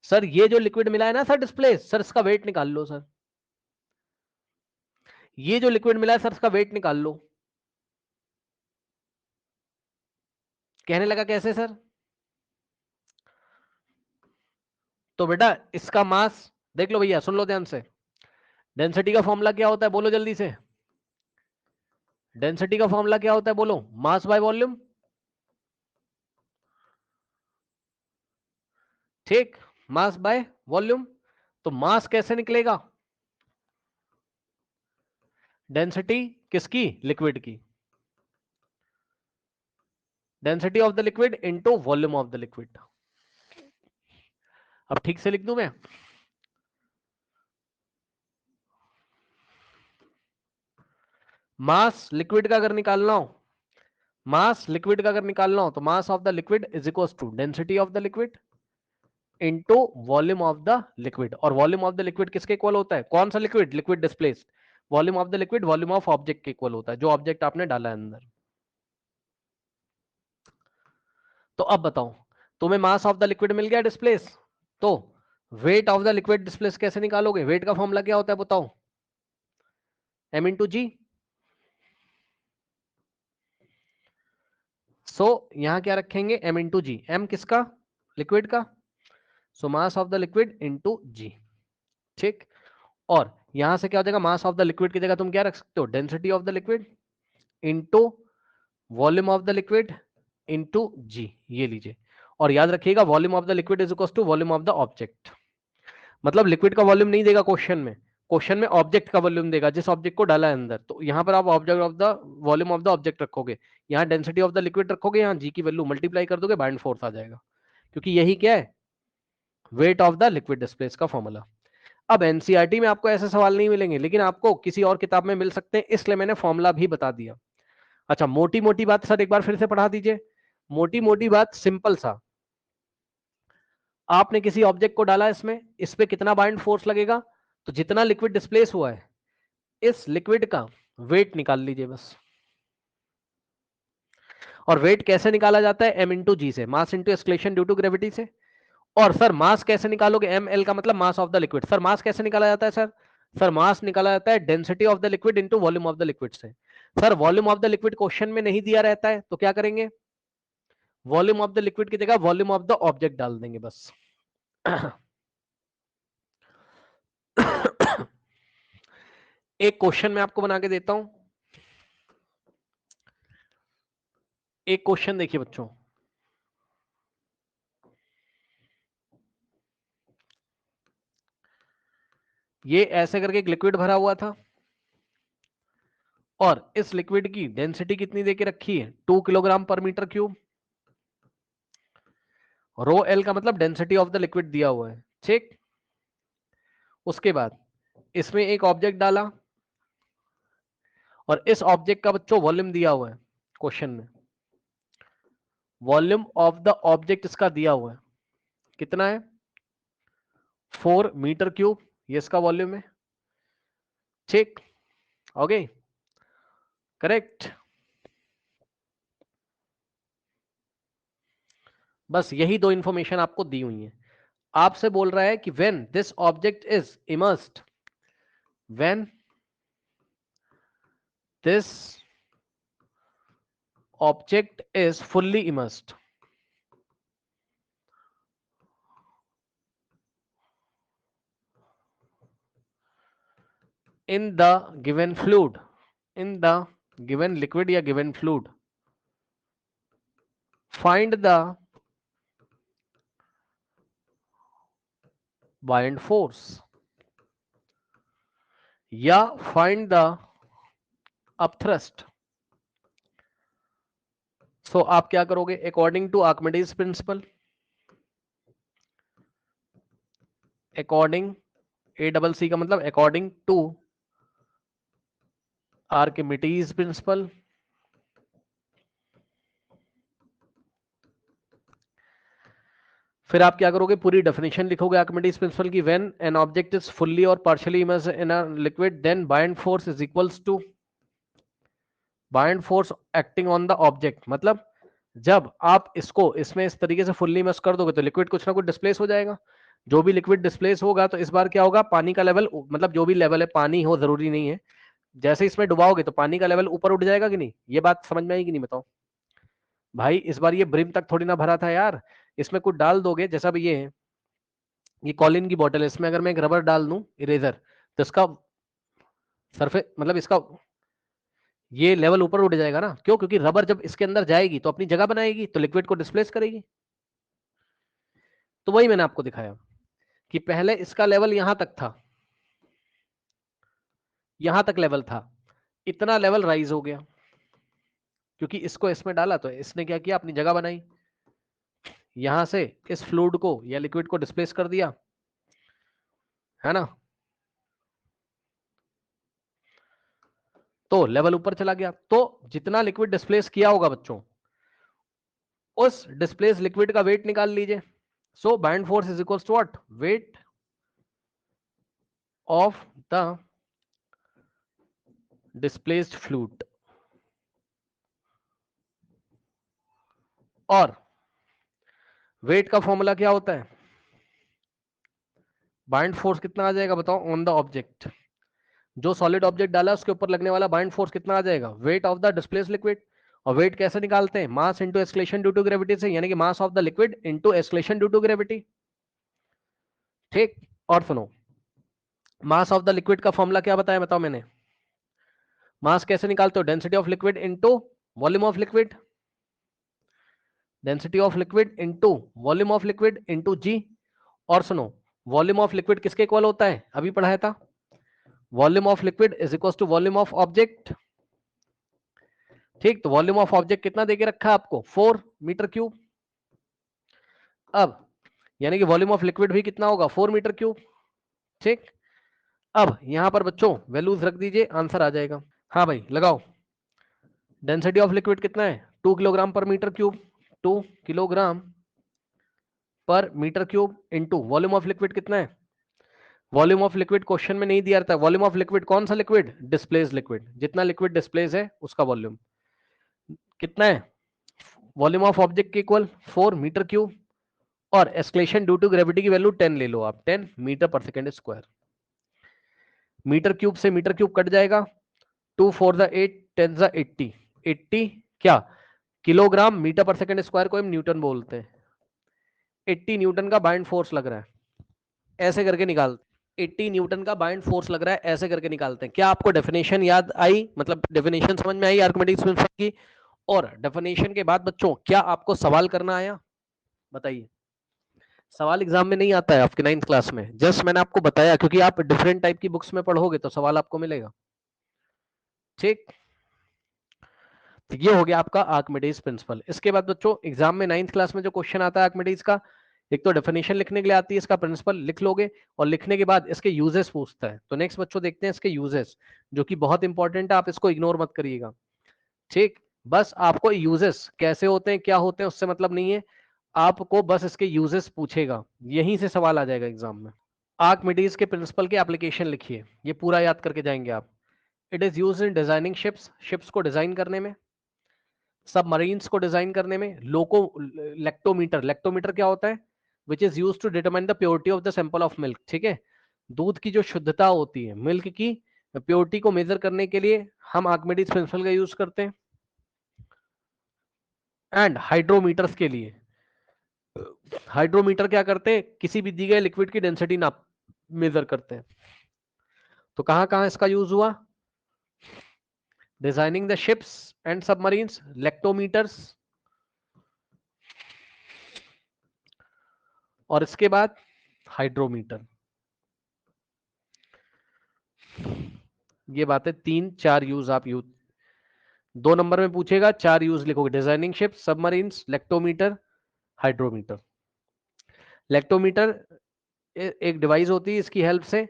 [SPEAKER 1] सर ये जो लिक्विड मिला है ना सर डिस्प्लेस, सर इसका वेट निकाल लो सर, ये जो लिक्विड मिला है सर इसका वेट निकाल लो। कहने लगा कैसे सर, तो बेटा इसका मास देख लो भैया, सुन लो ध्यान से। डेंसिटी का फॉर्मूला क्या होता है, बोलो जल्दी से। डेंसिटी का फॉर्मूला क्या होता है, बोलो। Mass by volume. ठीक, मास बाय वॉल्यूम। तो मास कैसे निकलेगा, डेंसिटी किसकी, लिक्विड की, density of the liquid into volume of the liquid. अब ठीक से लिख दूं मैं, मास लिक्विड का अगर निकालना हो, मास लिक्विड का अगर निकालना हो, तो mass of the liquid is equal to density of the liquid into volume of the liquid. और वॉल्यूम ऑफ द लिक्विड किसके इक्वल होता है, कौन सा liquid, liquid displaced. Volume of the liquid volume of object के equal होता है, जो ऑब्जेक्ट आपने डाला है अंदर। तो अब बताओ, तुम्हें मास ऑफ द लिक्विड मिल गया डिस्प्लेस, तो wait of the liquid displace कैसे निकालोगे, वेट का फॉर्मूला क्या होता है बताओ, एम इंटू जी। सो यहां क्या रखेंगे, एम इंटू जी, एम किसका, लिक्विड का, so mass of the liquid into g. ठीक, और यहां से क्या हो जाएगा, मास ऑफ द लिक्विड की जगह तुम क्या रख सकते हो, density of the liquid into volume of the liquid into g, ये लीजिए। और याद रखिएगा, volume of the liquid is equal to volume of the object. मतलब लिक्विड का वॉल्यूम नहीं देगा क्वेश्चन में, क्वेश्चन में ऑब्जेक्ट का वॉल्यूम देगा, जिस ऑब्जेक्ट को डाला है अंदर। तो यहाँ पर आप object of the volume of the object रखोगे, यहाँ डेंसिटी ऑफ द लिक्विड रखोगे, यहाँ जी की वैल्यू मल्टीप्लाई कर दोगे, बाइंड फोर्स आ जाएगा, क्योंकि यही क्या है, wait of the liquid displace का फॉर्मूला। अब एनसीईआरटी में आपको ऐसे सवाल नहीं मिलेंगे, लेकिन आपको किसी और किताब में मिल सकते हैं, इसलिए मैंने फॉर्मूला भी बता दिया। अच्छा, मोटी मोटी बात सर एक बार फिर से पढ़ा दीजिए। मोटी मोटी बात सिंपल सा, आपने किसी ऑब्जेक्ट को डाला इसमें, इस पे कितना बाइंड फोर्स लगेगा, तो जितना लिक्विड डिस्प्लेस हुआ है इस लिक्विड का वेट निकाल लीजिए बस। और वेट कैसे निकाला जाता है, एम इंटू जी से, mass into acceleration due to gravity से। और सर मास कैसे निकालोगे, एम एल का मतलब mass of the liquid. Sir mass कैसे निकाला जाता है सर, सर मास निकाला जाता है density of the liquid into volume of the liquid से। Sir volume of the liquid question में नहीं दिया रहता है, तो क्या करेंगे, वॉल्यूम ऑफ द लिक्विड की जगह वॉल्यूम ऑफ द ऑब्जेक्ट डाल देंगे बस। एक क्वेश्चन मैं आपको बना के देता हूं, एक क्वेश्चन देखिए बच्चों, ये ऐसे करके एक लिक्विड भरा हुआ था और इस लिक्विड की डेंसिटी कितनी देके रखी है, 2 kilogram per metre cube. Rho L का मतलब डेंसिटी ऑफ द लिक्विड दिया हुआ है, ठीक। उसके बाद इसमें एक ऑब्जेक्ट डाला और इस ऑब्जेक्ट का बच्चों वॉल्यूम दिया हुआ है क्वेश्चन में। वॉल्यूम ऑफ द ऑब्जेक्ट इसका दिया हुआ है, कितना है, 4 मीटर क्यूब, ये इसका वॉल्यूम है, ठीक। Okay, correct. बस यही दो इंफॉर्मेशन आपको दी हुई है। आपसे बोल रहा है कि when this object is immersed, when this object is fully immersed in the given fluid, in the given liquid या given fluid, find the buoyant force या find the upthrust। सो आप क्या करोगे, according to Archimedes principle, according A double C का मतलब according to Archimedes principal, फिर आप क्या करोगे, पूरी डेफिनेशन लिखोगे आर्किमिडीज प्रिंसिपल की। When an object is fully और partially immersed in a liquid then buoyant force is equals to buoyant force acting on the object. मतलब जब आप इसको इसमें इस तरीके से फुल्ली इमर्स कर दोगे तो लिक्विड कुछ ना कुछ डिस्प्लेस हो जाएगा। जो भी लिक्विड डिस्प्लेस होगा तो इस बार क्या होगा, पानी का लेवल, मतलब जो भी लेवल है, पानी हो जरूरी नहीं है, जैसे इसमें डुबाओगे तो पानी का लेवल ऊपर उठ जाएगा कि नहीं। ये बात समझ में आई कि नहीं बताओ भाई। इस बार ये ब्रिम तक थोड़ी ना भरा था यार, इसमें कुछ डाल दोगे, जैसा भी ये है, ये कॉलिन की बोतल है, इसमें अगर मैं एक रबर डाल दूं इरेजर तो इसका सरफेस, मतलब इसका ये लेवल ऊपर उठ जाएगा ना। क्यों, क्योंकि रबर जब इसके अंदर जाएगी तो अपनी जगह बनाएगी, तो लिक्विड को डिस्प्लेस करेगी। तो वही मैंने आपको दिखाया कि पहले इसका लेवल यहां तक था, यहां तक लेवल था, इतना लेवल राइज हो गया क्योंकि इसको इसमें डाला तो इसने क्या किया, अपनी जगह बनाई, यहां से इस फ्लूइड को या लिक्विड को डिस्प्लेस कर दिया, है ना। तो लेवल ऊपर चला गया। तो जितना लिक्विड डिस्प्लेस किया होगा बच्चों, उस डिस्प्लेस लिक्विड का वेट निकाल लीजिए। So buoyant force is equal to what, weight of the displaced fluid. और वेट का फॉर्मूला क्या होता है, बाइंड फोर्स कितना आ जाएगा बताओ ऑन द ऑब्जेक्ट। जो सॉलिड ऑब्जेक्ट डाला उसके ऊपर लगने वाला बाइंड फोर्स कितना आ जाएगा, weight of the displace liquid. और वेट कैसे निकालते हैं, mass into acceleration due to gravity से, यानी कि mass of the liquid into acceleration due to gravity, ठीक। और सुनो, मास ऑफ द लिक्विड का फॉर्मूला क्या बताया, बताओ मैंने। मास कैसे निकालते हो, density of liquid into volume of liquid, density of liquid into volume of liquid into g. और सुनो, वॉल्यूम ऑफ लिक्विड किसके इक्वल होता है, अभी पढ़ाया था, volume of liquid is equal to volume of object, ठीक। तो वॉल्यूम ऑफ ऑब्जेक्ट कितना देके रखा है आपको, 4 मीटर क्यूब। अब यानी कि वॉल्यूम ऑफ लिक्विड भी कितना होगा, 4 मीटर क्यूब, ठीक। अब यहां पर बच्चों वैल्यूज रख दीजिए, आंसर आ जाएगा। हाँ भाई लगाओ, डेंसिटी ऑफ लिक्विड कितना है, 2 kilogram per metre cube, 2 kilogram per metre cube into volume of liquid कितना है, वॉल्यूम ऑफ लिक्विड क्वेश्चन में नहीं दिया रहता है। वॉल्यूम ऑफ लिक्विड कौन सा लिक्विड, डिस्प्लेस लिक्विड, जितना लिक्विड डिस्प्लेस है उसका वॉल्यूम कितना है, वॉल्यूम ऑफ ऑब्जेक्ट के इक्वल 4 मीटर क्यूब, और एक्सक्लेशन ड्यू टू ग्रेविटी की वैल्यू 10 ले लो आप, 10 मीटर पर सेकेंड स्क्वायर। मीटर क्यूब से मीटर क्यूब कट जाएगा, 2 4 द 8 10 द 80, 80 क्या किलोग्राम मीटर पर सेकेंड स्क्वायर को हम न्यूटन बोलते हैं। 80 न्यूटन का बाइंड फोर्स लग रहा है, ऐसे करके निकालते, 80 न्यूटन का बाइंड फोर्स लग रहा है, ऐसे करके निकालते हैं। क्या आपको डेफिनेशन याद आई, मतलब डेफिनेशन समझ में आई आर्किमिडीज प्रिंसिपल की, और डेफिनेशन के बाद बच्चों क्या आपको सवाल करना आया? बताइए। सवाल एग्जाम में नहीं आता है आपके 9th क्लास में, जस्ट मैंने आपको बताया, क्योंकि आप डिफरेंट टाइप की बुक्स में पढ़ोगे तो सवाल आपको मिलेगा। ठीक, तो ये हो गया आपका आर्किमिडीज प्रिंसिपल। इसके बाद बच्चों एग्जाम में 9th क्लास में जो क्वेश्चन आता है आर्किमिडीज का, एक तो डेफिनेशन लिखने के लिए आती है, इसका प्रिंसिपल लिख लोगे, और लिखने के बाद इसके यूजेस पूछता है। तो नेक्स्ट बच्चों देखते हैं इसके यूजेस, जो कि बहुत इंपॉर्टेंट है, आप इसको इग्नोर मत करिएगा। ठीक, बस आपको यूजेस कैसे होते हैं, क्या होते हैं, उससे मतलब नहीं है, आपको बस इसके यूजेस पूछेगा, यहीं से सवाल आ जाएगा एग्जाम में। आर्किमिडीज के प्रिंसिपल की एप्लीकेशन लिखिए, ये पूरा याद करके जाएंगे आप। It is used in designing ships, ships को डिजाइन करने में, सबमरीन्स को डिजाइन करने में, लोको लेक्टोमीटर, लेक्टोमीटर क्या होता है, which is used to determine the purity of the sample of milk. ठीक है, दूध की जो शुद्धता होती है, मिल्क की प्योरिटी को मेजर करने के लिए हम आर्किमिडीज प्रिंसिपल का यूज करते हैं। एंड हाइड्रोमीटर्स के लिए, हाइड्रोमीटर क्या करते हैं, किसी भी दी गए लिक्विड की डेंसिटी नाप मेजर करते हैं। तो कहां कहां इसका यूज हुआ? Designing the ships and submarines, lactometers, और इसके बाद हाइड्रोमीटर। ये बातें 3-4 यूज आप यूज 2 नंबर में पूछेगा, 4 यूज लिखोगे, designing ship, submarines, lactometer, hydrometer. Lactometer एक डिवाइस होती है, इसकी हेल्प से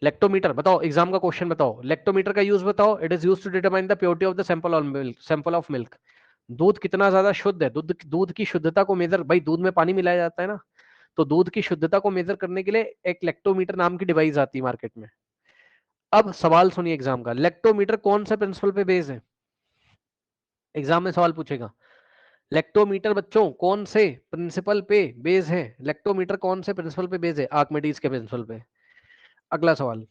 [SPEAKER 1] लेक्टोमीटर, बताओ एग्जाम का क्वेश्चन बताओ, लेक्टोमीटर का यूज बताओ। It is used to determine the purity of the sample of milk, sample of milk, दूध कितना ज्यादा शुद्ध है, दूध की शुद्धता को मेजर, भाई दूध में पानी मिलाया जाता है ना, तो दूध की शुद्धता को मेजर करने के लिए एक लेक्टोमीटर नाम की डिवाइस आती है मार्केट में। अब सवाल सुनिए एग्जाम का, लेक्टोमीटर कौन से प्रिंसिपल पे बेस है? एग्जाम में सवाल पूछेगा, लेक्टोमीटर बच्चों कौन से प्रिंसिपल पे बेस है? लेक्टोमीटर कौन से प्रिंसिपल पे बेस है? आर्किमिडीज के प्रिंसिपल पे। अगला सवाल,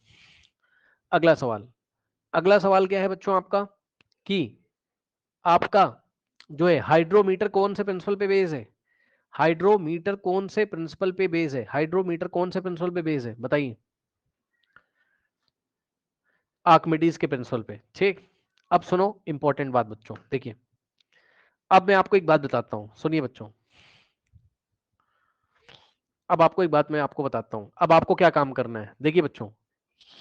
[SPEAKER 1] अगला सवाल, अगला सवाल क्या है बच्चों आपका, कि आपका जो है हाइड्रोमीटर कौन से प्रिंसिपल पे बेस है? हाइड्रोमीटर कौन से प्रिंसिपल पे बेस है? हाइड्रोमीटर कौन से प्रिंसिपल पे बेस है, बताइए। आर्किमिडीज के प्रिंसिपल पे। ठीक, अब सुनो इंपॉर्टेंट बात बच्चों, देखिए अब मैं आपको एक बात बताता हूं, सुनिए बच्चों, अब आपको एक बात मैं आपको बताता हूं, अब आपको क्या काम करना है, देखिए बच्चों,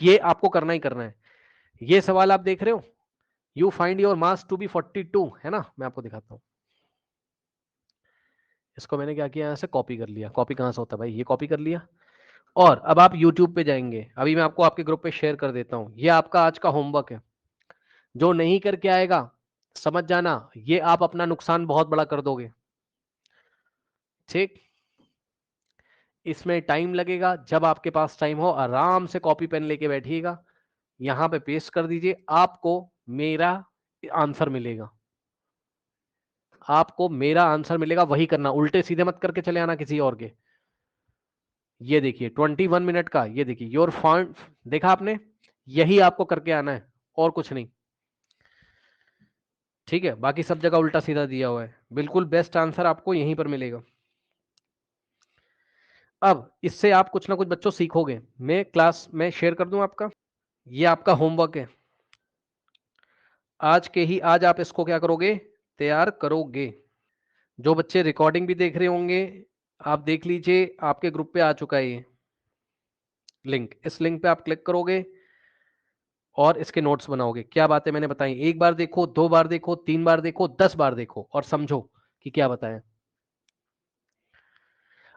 [SPEAKER 1] ये आपको करना ही करना है। ये सवाल आप देख रहे हो, you find your mass to be 42, है ना, मैं आपको दिखाता हूं। इसको मैंने क्या किया, यहां से कॉपी कर लिया, कॉपी कहां से होता है भाई, ये कॉपी कर लिया, और अब आप YouTube पे जाएंगे, अभी मैं आपको आपके ग्रुप पे शेयर कर देता हूं, ये आपका आज का होमवर्क है। जो नहीं करके आएगा, समझ जाना ये आप अपना नुकसान बहुत बड़ा कर दोगे। ठीक, इसमें टाइम लगेगा, जब आपके पास टाइम हो आराम से कॉपी पेन लेके बैठिएगा, यहां पे पेस्ट कर दीजिए, आपको मेरा आंसर मिलेगा, आपको मेरा आंसर मिलेगा, वही करना, उल्टे सीधे मत करके चले आना किसी और के। ये देखिए 21 मिनट का, ये देखिए योर फॉन्ट, देखा आपने, यही आपको करके आना है और कुछ नहीं। ठीक है, बाकी सब जगह उल्टा सीधा दिया हुआ है, बिल्कुल बेस्ट आंसर आपको यहीं पर मिलेगा। अब इससे आप कुछ ना कुछ बच्चों सीखोगे, मैं क्लास में शेयर कर दूं आपका, ये आपका होमवर्क है आज के ही, आज आप इसको क्या करोगे, तैयार करोगे। जो बच्चे रिकॉर्डिंग भी देख रहे होंगे, आप देख लीजिए, आपके ग्रुप पे आ चुका है ये लिंक, इस लिंक पे आप क्लिक करोगे और इसके नोट्स बनाओगे। क्या बातें मैंने बताई, एक बार देखो, 2 बार देखो, 3 बार देखो, 10 बार देखो, और समझो कि क्या बताया।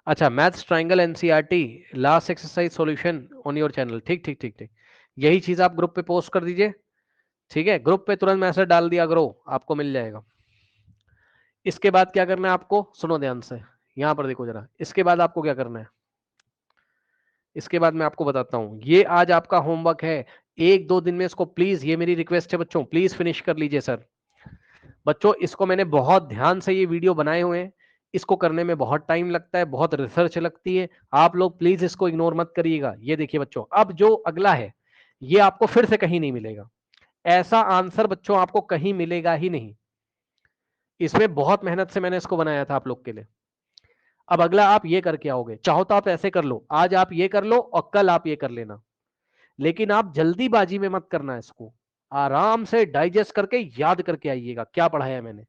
[SPEAKER 1] अच्छा, maths triangle NCERT last exercise solution on your channel. ठीक ठीक ठीक ठीक, यही चीज आप ग्रुप पे पोस्ट कर दीजिए। ठीक है, ग्रुप पे तुरंत मैसेज डाल दिया करो, आपको मिल जाएगा। इसके बाद क्या करना है आपको, सुनो ध्यान से, यहां पर देखो जरा, इसके बाद आपको क्या करना है, इसके बाद मैं आपको बताता हूं, ये आज आपका होमवर्क है, 1-2 दिन में इसको प्लीज, ये मेरी रिक्वेस्ट है बच्चों, प्लीज फिनिश कर लीजिए सर। बच्चों इसको मैंने बहुत ध्यान से ये वीडियो बनाए हुए हैं, इसको करने में बहुत टाइम लगता है, बहुत रिसर्च लगती है, आप लोग प्लीज इसको इग्नोर मत करिएगा। ये देखिए बच्चों, अब जो अगला है, ये आपको फिर से कहीं नहीं मिलेगा, ऐसा आंसर बच्चों आपको कहीं मिलेगा ही नहीं, इसमें बहुत मेहनत से मैंने इसको बनाया था आप लोग के लिए। अब अगला आप ये करके आओगे, चाहो तो आप ऐसे कर लो, आज आप ये कर लो और कल आप ये कर लेना, लेकिन आप जल्दीबाजी में मत करना, इसको आराम से डाइजेस्ट करके याद करके आइएगा क्या पढ़ाया मैंने।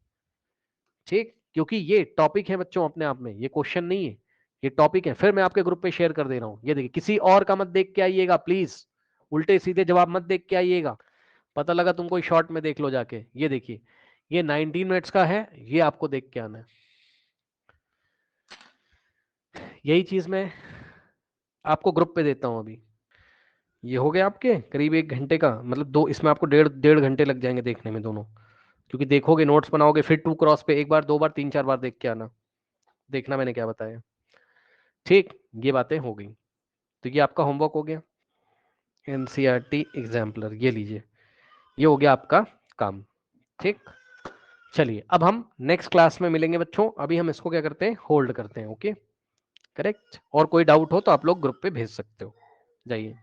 [SPEAKER 1] ठीक, क्योंकि ये टॉपिक है बच्चों अपने आप में, ये क्वेश्चन नहीं है, ये टॉपिक है। फिर मैं आपके ग्रुप पे शेयर कर दे रहा हूँ, ये देखिए, किसी और का मत देख के आइएगा प्लीज, उल्टे सीधे जवाब मत देख के आइएगा, पता लगा तुम कोई शॉर्ट में देख लो जाके। ये देखिए, ये 19 मिनट्स का है, ये आपको देख के आना है। यही चीज मैं आपको ग्रुप पे देता हूं अभी। ये हो गया आपके करीब 1 घंटे का, मतलब दो, इसमें आपको डेढ़ डेढ़ घंटे लग जाएंगे देखने में दोनों, क्योंकि देखोगे, नोट्स बनाओगे, फिर 2 क्रॉस पे एक बार, 2 बार, 3-4 बार देख के आना, देखना मैंने क्या बताया। ठीक, ये बातें हो गई, तो ये आपका होमवर्क हो गया, एनसीईआरटी एग्जाम्पलर, ये लीजिए, ये हो गया आपका काम। ठीक, चलिए अब हम नेक्स्ट क्लास में मिलेंगे बच्चों, अभी हम इसको क्या करते हैं, होल्ड करते हैं। Okay, correct. और कोई डाउट हो तो आप लोग ग्रुप पे भेज सकते हो, जाइए।